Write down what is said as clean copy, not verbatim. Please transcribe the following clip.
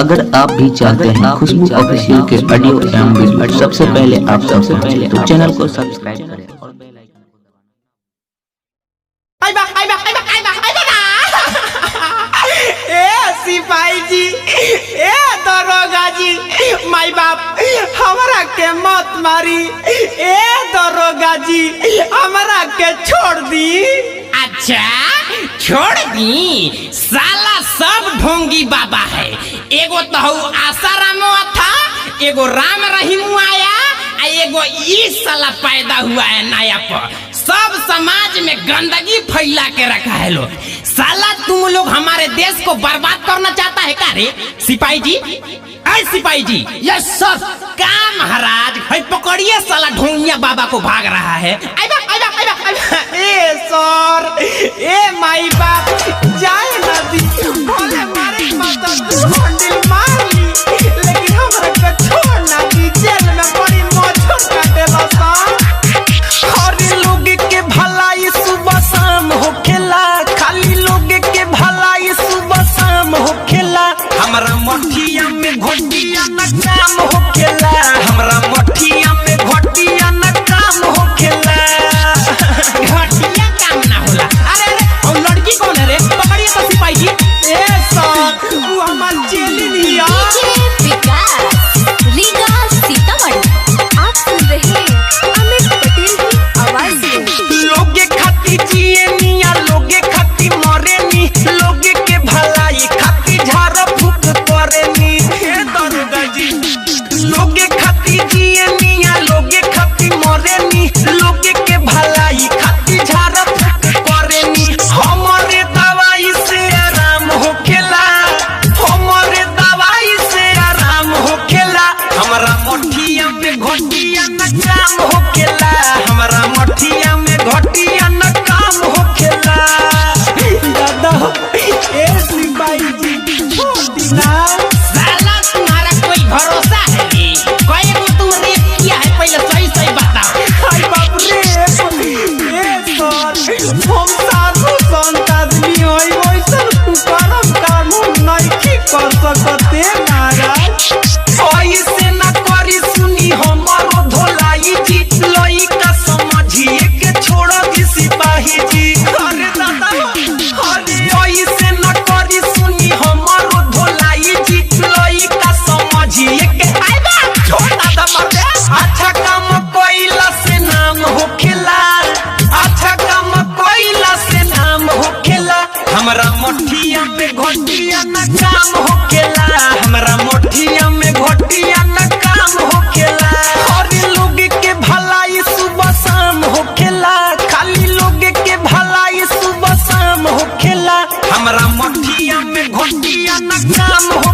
अगर आप भी चाहते हैं खुशबू ऑफिशियल के ऑडियो एवं वीडियो सबसे पहले आप तो चैनल को सब्सक्राइब करें और बेल आइकन को दबाएं। ए सिपाही जी, ए दरोगा जी, माई बाप हमरा के मत मारी। ए दरोगा जी हमरा के छोड़ दी। अच्छा छोड़ दी? साला सब ढोंगी बाबा है। एगो तो आसारामो था, एगो राम रहीम आया, एगो ई साला पैदा हुआ है नया पर। सब समाज में गंदगी फैला के रखा है लोग। साला तुम लोग हमारे देश को बर्बाद करना चाहता है का रे सिपाही जी? ऐ सिपाही जी। यस सर। का महाराज है पकड़िए साला ढोंगिया बाबा को भाग रहा है। ए सर, ए माई बाप जाए ना दी, भले मारे मत हंडिल मार ली, लेकिन हमरा के छोड़ ना दी। जेल में बड़ी मौज काटेला सर। हर लोग के भलाई सुबह शाम होखेला, खाली लोग के भलाई सुबह शाम होखेला। हमरा मठिया में घोटिया न काम होखेला, हमरा मठिया में घोटिया न काम होखेला। घटिया काम ना होला। अरे अरे और लड़की कौन है रे? पकड़िए तो सिपाही जी। ए सर वो हमार चेली लिया। आप सुन रहे हैं अमित पटेल की आवाज में। लोगे खाती जिए निया, लोगे खाती मरे नी, लोगे के भलाई खाती झाड़ फूक करे नी। हे दरोगा जी, लोगे खाती जिए निया, लोगे खाती मरे नी, लोगे के भलाई खाती झाड़ फूक करे नी। हमारे दवाई से आराम होखेला, हमारे दवाई से आराम होखेला। हमरा मठिया में घोटिया न काम होखेला, हमरा मठिया में घोटिया न काम होखेला। दादा ए सिपाही जी छोड़ दी ना। साला तुम्हारा कोई भरोसा है रे? कोई को तुम रेप किया है पहले सही सही बताओ। हाय बाप रे, ए सर हम साधु संत आदमी होई, वैसन कुकर्म कानून नहीं कर सकते महाराज। ऐसे न करी सुनी हमारो धोलाई जी, लइका समझिए के छोड़ दी सिपाही जी। अरे दादा अरे ऐसे न करी सुनी हमारो धोलाई जी, लइका समझिए के छोड़ दादा मर दे। अच्छा काम कोइला से नाम होखेला, अच्छा काम कोइला से नाम होखेला। हमरा मठिया में घोटिया न काम होखेला, हमरा मठिया में घोटिया न काम होखेला। हर लोग के भलाई सुबह शाम होखेला, खाली लोग के भलाई सुबह शाम होखेला। हमरा मठिया में घोटिया न काम हो